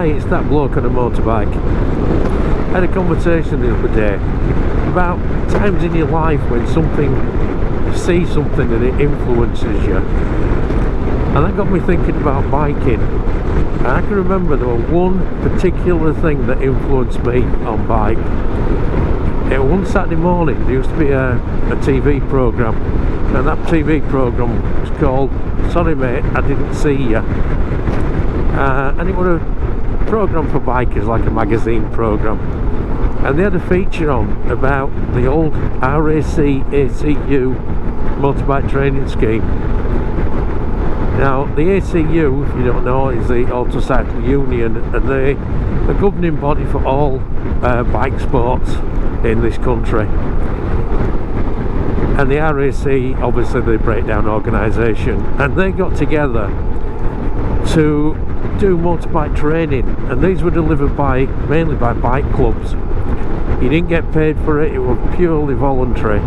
Hi, it's that bloke on a motorbike. I had a conversation the other day about times in your life when you see something and it influences you. And that got me thinking about biking. And I can remember there was one particular thing that influenced me on bike. It was one Saturday morning, there used to be a TV programme, and that TV programme was called Sorry Mate, I Didn't See Ya. And it was a programme for bikers, like a magazine programme. And they had a feature on about the old RAC ACU motorbike training scheme. Now, the ACU, if you don't know, is the Autocycle Union, and they're the governing body for all bike sports in this country. And the RAC, obviously the breakdown organisation, and they got together to do motorbike training, and these were delivered mainly by bike clubs. You didn't get paid for it, it was purely voluntary.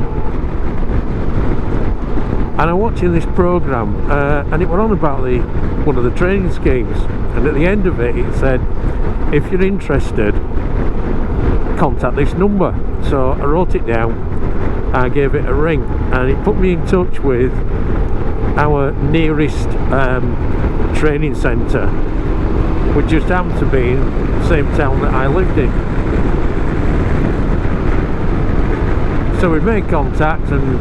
And I'm watching this programme, and it went on about one of the training schemes, and at the end of it, it said, if you're interested, contact this number. So I wrote it down, I gave it a ring, and it put me in touch with our nearest training centre, which just happened to be in the same town that I lived in. So we made contact, and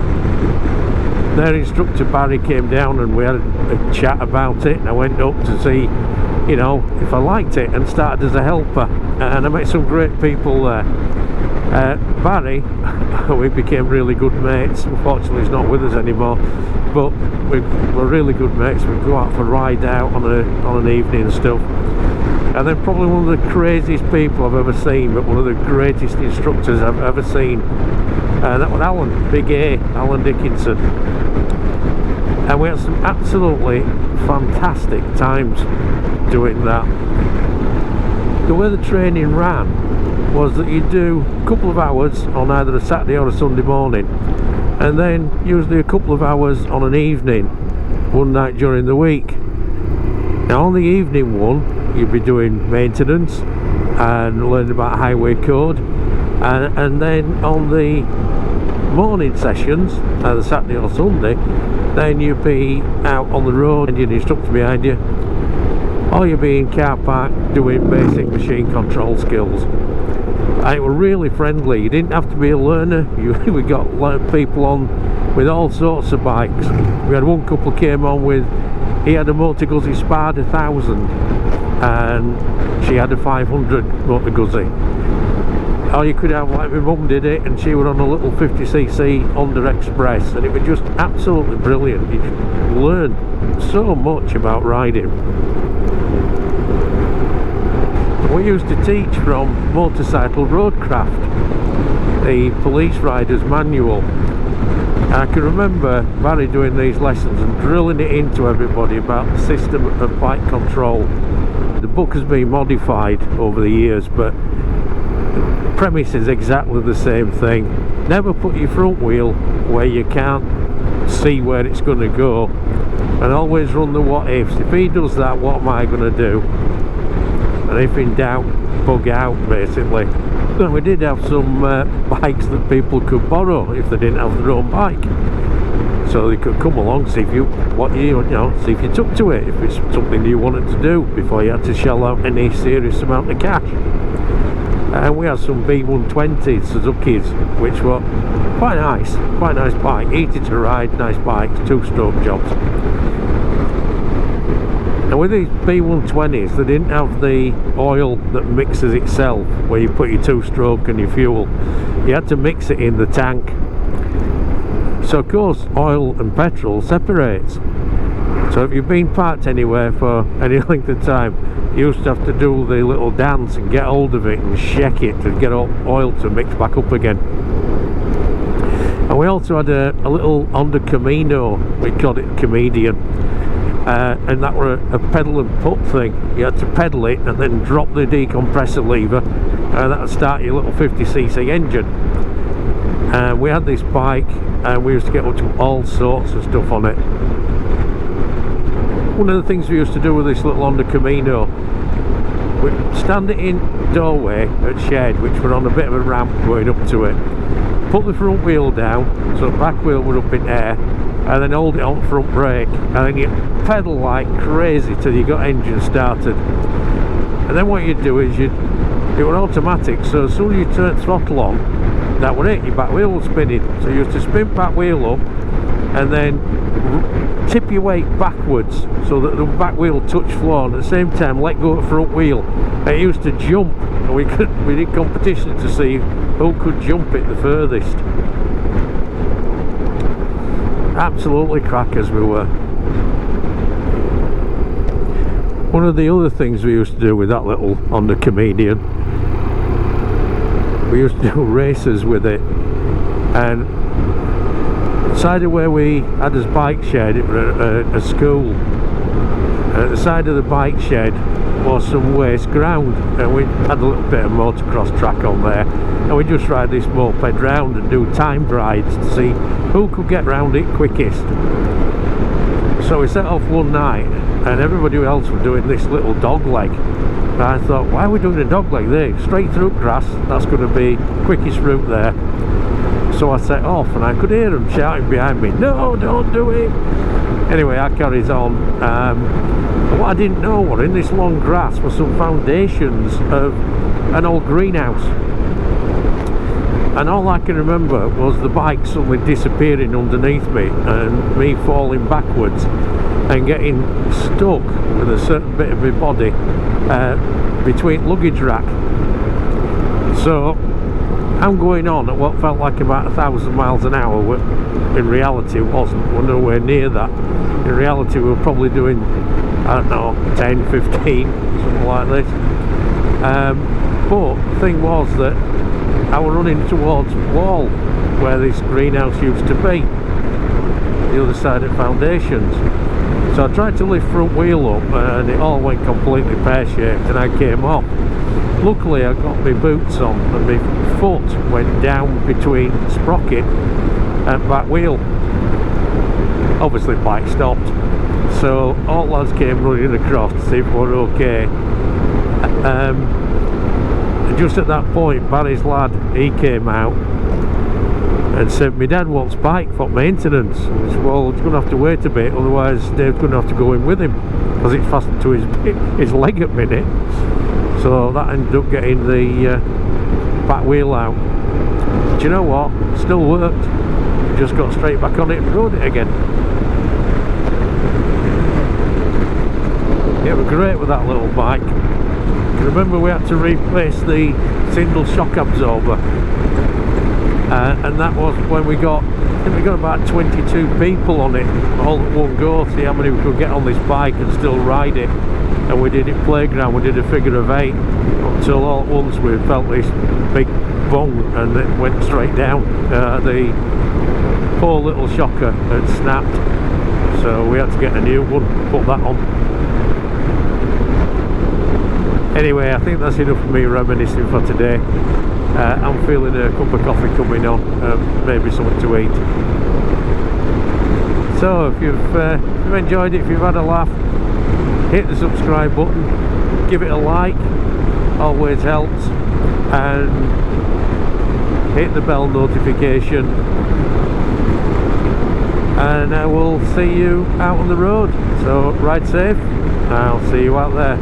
their instructor Barry came down and we had a chat about it, and I went up to see, you know, if I liked it, and started as a helper, and I met some great people there. Barry, we became really good mates. Unfortunately he's not with us anymore, but we're really good mates. We go out for a ride out on an evening and stuff. And then probably one of the craziest people I've ever seen, but one of the greatest instructors I've ever seen, that was Alan, Big A, Alan Dickinson. And we had some absolutely fantastic times doing that. The way the training ran was that you do a couple of hours on either a Saturday or a Sunday morning, and then usually a couple of hours on an evening, one night during the week. Now on the evening one, you'd be doing maintenance and learning about highway code, and then on the morning sessions, either Saturday or Sunday, then you'd be out on the road and you'd instructor behind you, or you'd be in car park doing basic machine control skills. And it were really friendly. You didn't have to be a learner. We got people on with all sorts of bikes. We had one couple came on with, he had a Motor Guzzi Spada 1000 and she had a 500 Motor Guzzi. Or you could have, like my mum did it, and she was on a little 50cc Honda Express, and it was just absolutely brilliant. You learn so much about riding. We used to teach from Motorcycle Roadcraft, the police rider's manual. And I can remember Barry doing these lessons and drilling it into everybody about the system of bike control. The book has been modified over the years, but the premise is exactly the same thing. Never put your front wheel where you can't see where it's going to go, and always run the what ifs. If he does that, what am I going to do? And if in doubt, bug out, basically. And we did have some bikes that people could borrow if they didn't have their own bike, so they could come along, see if you see if you took to it, if it's something you wanted to do before you had to shell out any serious amount of cash. And we had some B120 Suzuki's, which were quite nice bike, easy to ride, nice bikes, two-stroke jobs. And with these B120s, they didn't have the oil that mixes itself, where you put your two-stroke and your fuel. You had to mix it in the tank. So of course, oil and petrol separates. So if you've been parked anywhere for any length of time, you used to have to do the little dance and get hold of it and shake it to get oil to mix back up again. And we also had a little Honda Camino, we called it Comedian, and that were a pedal and put thing. You had to pedal it and then drop the decompressor lever, and that would start your little 50cc engine. And we had this bike, and we used to get up to all sorts of stuff on it. One of the things we used to do with this little Honda Camino, we'd stand it in doorway at shed, which were on a bit of a ramp going up to it, put the front wheel down so the back wheel were up in air, and then hold it on front brake, and then you pedal like crazy till you got engine started. And then what you'd do is it were automatic, so as soon as you turn throttle on, that would it, your back wheel was spinning, so you used to spin back wheel up and then tip your weight backwards so that the back wheel touched floor, and at the same time let go of the front wheel. It used to jump, and we did competition to see who could jump it the furthest. Absolutely crackers we were. One of the other things we used to do with that little Honda Camino, we used to do races with it, and side of where we had this bike shed, it was a school, and at the side of the bike shed was some waste ground, and we had a little bit of motocross track on there, and we just ride this moped round and do timed rides to see who could get round it quickest. So we set off one night, and everybody else was doing this little dog leg, and I thought, why are we doing a dog leg there? Straight through grass, that's going to be quickest route there. So I set off, and I could hear them shouting behind me, no, don't do it. Anyway, I carried on. And what I didn't know was in this long grass were some foundations of an old greenhouse, and all I can remember was the bike suddenly disappearing underneath me and me falling backwards and getting stuck with a certain bit of my body between luggage rack. So I'm going on at what felt like about 1,000 miles an hour, but in reality it wasn't. We're nowhere near that. In reality we were probably doing, I don't know, 10, 15, something like this. But the thing was that I was running towards the wall where this greenhouse used to be, the other side of foundations. So I tried to lift front wheel up, and it all went completely pear-shaped, and I came off. Luckily I got my boots on, and my foot went down between sprocket and back wheel. Obviously the bike stopped, so all lads came running across to see if we were okay. And just at that point, Barry's lad, he came out and said, my dad wants bike for maintenance. And I said, well, he's going to have to wait a bit, otherwise Dave's going to have to go in with him, because it's fastened to his leg at minute. So that ended up getting the back wheel out. Do you know what? Still worked. Just got straight back on it and rode it again. It was great with that little bike. I remember we had to replace the single shock absorber, and that was when I think we got about 22 people on it all at one go, see how many we could get on this bike and still ride it. And we did it playground, we did a figure of 8 until all at once we felt this big bung and it went straight down. The poor little shocker had snapped, so we had to get a new one, put that on. Anyway, I think that's enough of me reminiscing for today. I'm feeling a cup of coffee coming on, maybe something to eat. So if you've enjoyed it, if you've had a laugh, hit the subscribe button, give it a like, always helps, and hit the bell notification, and I will see you out on the road. So ride safe, I'll see you out there.